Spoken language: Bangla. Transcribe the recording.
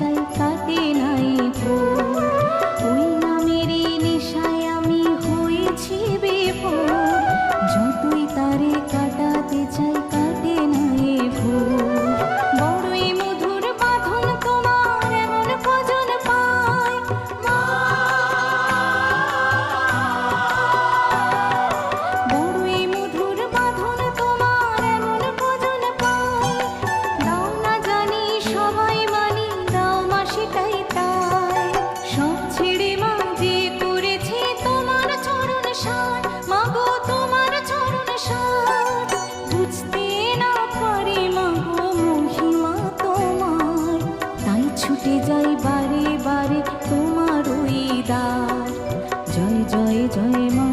চাই কাটে নাই ভোর। ওই নামেরই নেশায় আমি হয়েছি বিভোর, যতই তারে কাটাতে চাই কাটে নাই ভোর। বড়ই মধুর বাঁধন তোমার এমন কজন পায়, বড়ই মধুর বাঁধন তোমার এমন কজন পায়। দাও না জানি সবাই মানি, দাও মা সেটাই তাই। সব ছেড়ে মা যে করেছি তোমার চরণ সার, মাগো তোমার চরণ সার। বুঝতে না পারি মাগো মহিমা তোমার, তাই ছুটে যাই বারে বারে তোমার ওই দ্বার। জয় জয় জয় মা।